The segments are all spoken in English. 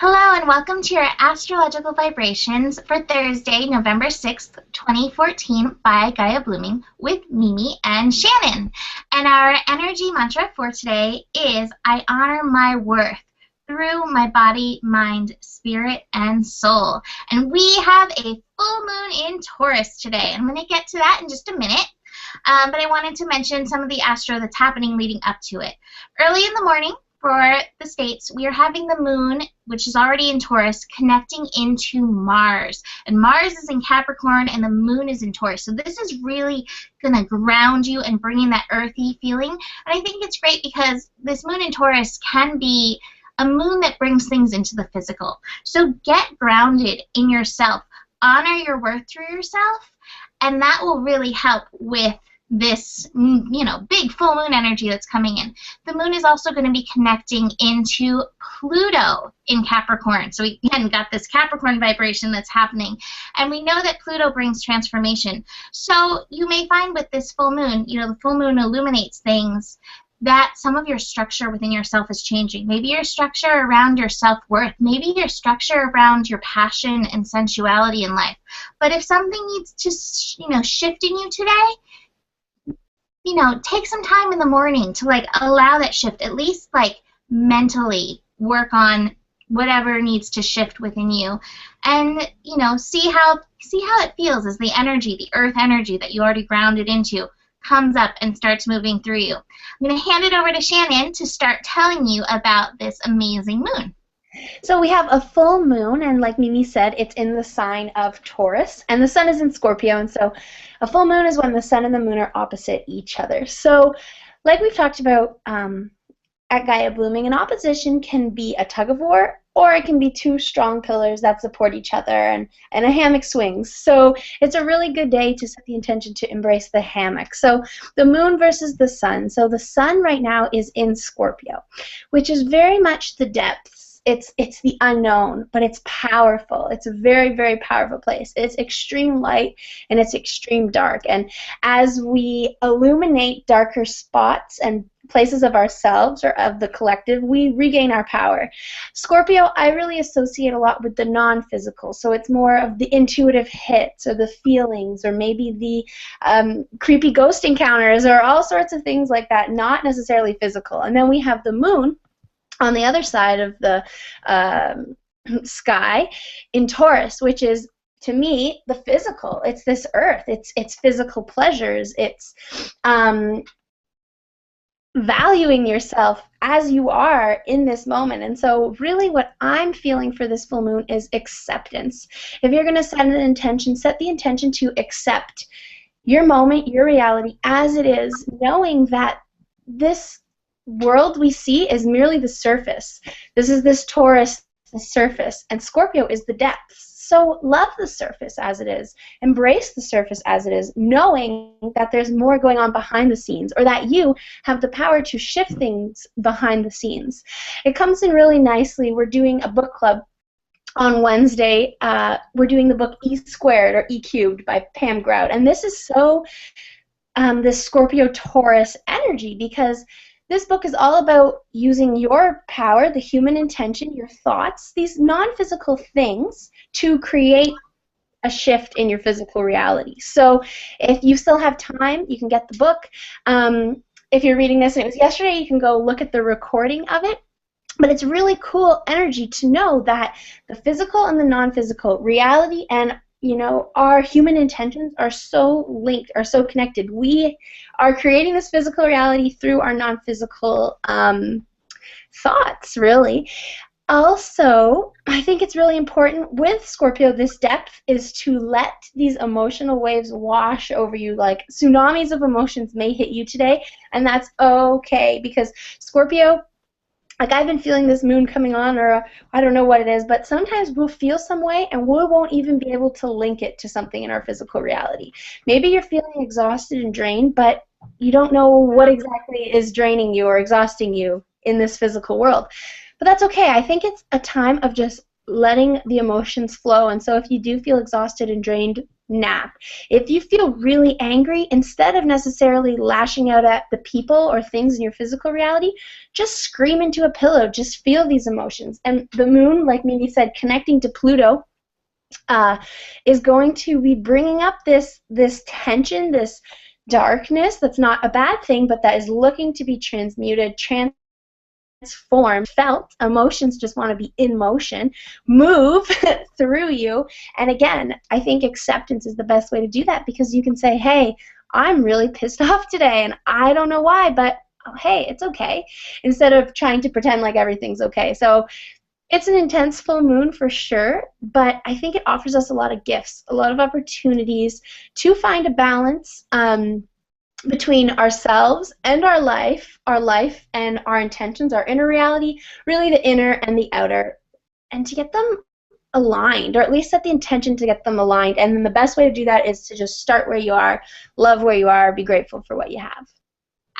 Hello and welcome to your astrological vibrations for Thursday, November 6th, 2014 by Gaia Blooming with Mimi and Shannon. And our energy mantra for today is I honor my worth through my body, mind, spirit, and soul. And we have a full moon in Taurus today. I'm going to get to that in just a minute. But I wanted to mention some of the astro that's happening leading up to it. Early in the morning, for the States, we are having the moon, which is already in Taurus, connecting into Mars. And Mars is in Capricorn and the moon is in Taurus. So this is really going to ground you and bring in that earthy feeling. And I think it's great because this moon in Taurus can be a moon that brings things into the physical. So get grounded in yourself. Honor your worth through yourself. And that will really help with this, big full moon energy that's coming in. The moon is also going to be connecting into Pluto in Capricorn. So we, again, got this Capricorn vibration that's happening. And we know that Pluto brings transformation. So you may find with this full moon, the full moon illuminates things that some of your structure within yourself is changing. Maybe your structure around your self-worth. Maybe your structure around your passion and sensuality in life. But if something needs to, shift in you today, take some time in the morning to allow that shift, at least mentally work on whatever needs to shift within you, and see how it feels as the energy, the earth energy that you already grounded into, comes up and starts moving through you. I'm going to hand it over to Shannon to start telling you about this amazing moon. So we have a full moon, and like Mimi said, it's in the sign of Taurus, and the sun is in Scorpio, and so a full moon is when the sun and the moon are opposite each other. So like we've talked about at Gaia Blooming, an opposition can be a tug of war, or it can be two strong pillars that support each other, and a hammock swings. So it's a really good day to set the intention to embrace the hammock. So the moon versus the sun. So the sun right now is in Scorpio, which is very much the depths. It's the unknown, but it's powerful. It's a very, very powerful place. It's extreme light and it's extreme dark. And as we illuminate darker spots and places of ourselves or of the collective, we regain our power. Scorpio, I really associate a lot with the non-physical. So it's more of the intuitive hits or the feelings or maybe the creepy ghost encounters or all sorts of things like that, not necessarily physical. And then we have the moon on the other side of the sky in Taurus, which is, to me, the physical. It's this earth. It's physical pleasures. It's valuing yourself as you are in this moment. And so really what I'm feeling for this full moon is acceptance. If you're going to set an intention, set the intention to accept your moment, your reality as it is, knowing that this world we see is merely the surface. This is this Taurus, the surface, and Scorpio is the depths. So love the surface as it is. Embrace the surface as it is, knowing that there's more going on behind the scenes, or that you have the power to shift things behind the scenes. It comes in really nicely. We're doing a book club on Wednesday. We're doing the book E Squared or E Cubed by Pam Grout. And this is so this Scorpio-Taurus energy, because this book is all about using your power, the human intention, your thoughts, these non-physical things to create a shift in your physical reality. So if you still have time, you can get the book. If you're reading this and it was yesterday, you can go look at the recording of it. But it's really cool energy to know that the physical and the non-physical, reality and our human intentions are so linked, are so connected. We are creating this physical reality through our non-physical thoughts, really. Also, I think it's really important with Scorpio, this depth is to let these emotional waves wash over you. Like tsunamis of emotions may hit you today, and that's okay, because Scorpio, I've been feeling this moon coming on, or I don't know what it is, but sometimes we'll feel some way and we won't even be able to link it to something in our physical reality. Maybe you're feeling exhausted and drained, but you don't know what exactly is draining you or exhausting you in this physical world. But that's okay. I think it's a time of just letting the emotions flow. And so if you do feel exhausted and drained, nap. If you feel really angry, instead of necessarily lashing out at the people or things in your physical reality, just scream into a pillow. Just feel these emotions. And the moon, like Mimi said, connecting to Pluto, is going to be bringing up this tension, this darkness that's not a bad thing, but that is looking to be transmuted, transformed, felt. Emotions just want to be in motion, move through you. And again, I think acceptance is the best way to do that, because you can say, hey, I'm really pissed off today, and I don't know why, but oh, hey, it's okay, instead of trying to pretend like everything's okay. So it's an intense full moon for sure, but I think it offers us a lot of gifts, a lot of opportunities to find a balance between ourselves and our life and our intentions, our inner reality, really the inner and the outer, and to get them aligned, or at least set the intention to get them aligned. And then the best way to do that is to just start where you are, love where you are, be grateful for what you have.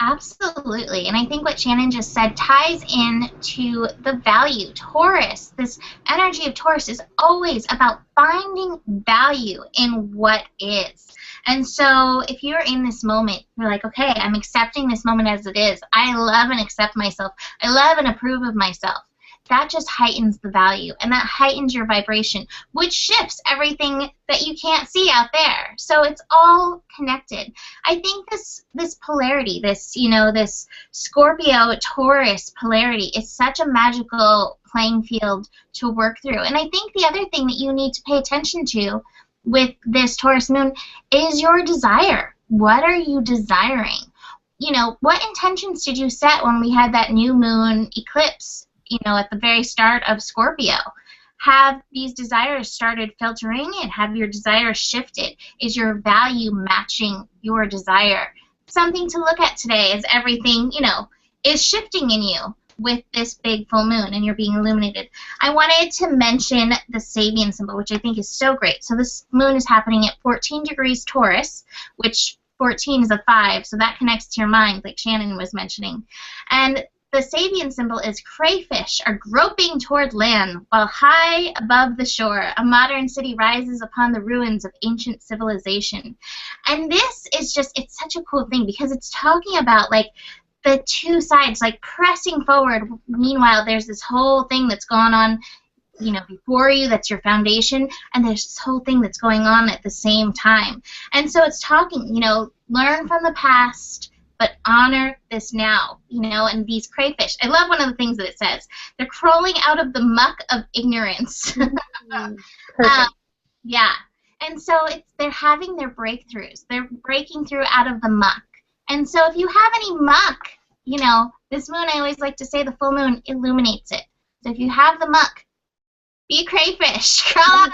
Absolutely. And I think what Shannon just said ties in to the value. Taurus, this energy of Taurus is always about finding value in what is. And so if you're in this moment, you're like, okay, I'm accepting this moment as it is. I love and accept myself. I love and approve of myself. That just heightens the value, and that heightens your vibration, which shifts everything that you can't see out there. So it's all connected. I think this polarity, this Scorpio-Taurus polarity is such a magical playing field to work through. And I think the other thing that you need to pay attention to with this Taurus moon is your desire. What are you desiring? What intentions did you set when we had that new moon eclipse, at the very start of Scorpio? Have these desires started filtering in? Have your desires shifted? Is your value matching your desire? Something to look at today is everything, is shifting in you with this big full moon and you're being illuminated. I wanted to mention the Sabian symbol, which I think is so great. So this moon is happening at 14 degrees Taurus, which 14 is a 5, so that connects to your mind, like Shannon was mentioning. And the Sabian symbol is crayfish are groping toward land while high above the shore. A modern city rises upon the ruins of ancient civilization. And this is it's such a cool thing because it's talking about like the two sides like pressing forward. Meanwhile, there's this whole thing that's going on, before you, that's your foundation, and there's this whole thing that's going on at the same time. And so it's talking, learn from the past, but honor this now, and these crayfish. I love one of the things that it says. They're crawling out of the muck of ignorance. Perfect. Yeah. And so they're having their breakthroughs. They're breaking through out of the muck. And so if you have any muck, this moon, I always like to say the full moon illuminates it. So if you have the muck, be a crayfish. Crawl out of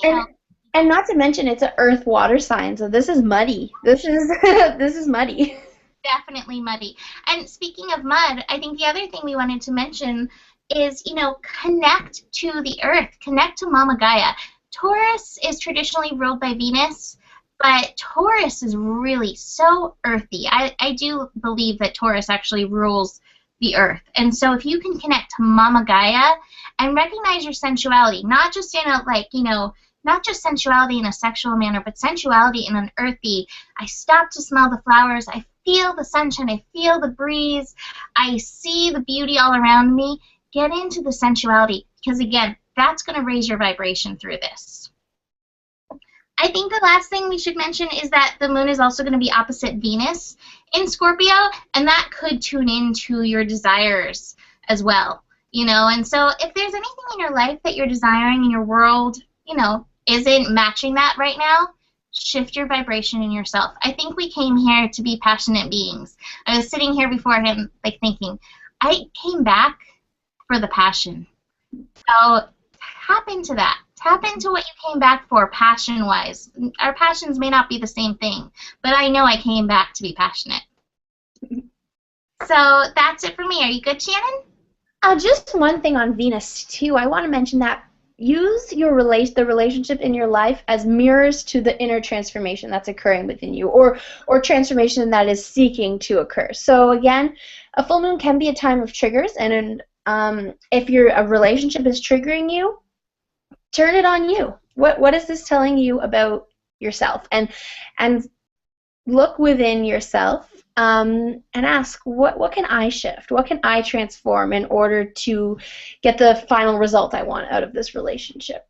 the muck. And not to mention it's an earth-water sign, so this is muddy. This is muddy. Definitely muddy. And speaking of mud, I think the other thing we wanted to mention is, connect to the earth, connect to Mama Gaia. Taurus is traditionally ruled by Venus, but Taurus is really so earthy. I do believe that Taurus actually rules the earth. And so if you can connect to Mama Gaia and recognize your sensuality, not just in a not just sensuality in a sexual manner, but sensuality in an earthy, I stop to smell the flowers, I feel the sunshine, I feel the breeze, I see the beauty all around me. Get into the sensuality, because again, that's going to raise your vibration through this. I think the last thing we should mention is that the moon is also going to be opposite Venus in Scorpio, and that could tune into your desires as well. And so if there's anything in your life that you're desiring in your world, isn't matching that right now, shift your vibration in yourself. I think we came here to be passionate beings. I was sitting here beforehand, thinking, I came back for the passion. So tap into that. Tap into what you came back for passion-wise. Our passions may not be the same thing, but I know I came back to be passionate. So that's it for me. Are you good, Shannon? Just one thing on Venus, too. I want to mention that use the relationship in your life as mirrors to the inner transformation that's occurring within you, or transformation that is seeking to occur. So again, a full moon can be a time of triggers, and if a relationship is triggering you, turn it on you. What is this telling you about yourself, and look within yourself, and ask, what can I shift? What can I transform in order to get the final result I want out of this relationship?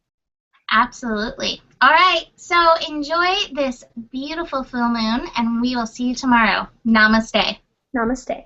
Absolutely. All right, so enjoy this beautiful full moon, and we will see you tomorrow. Namaste. Namaste.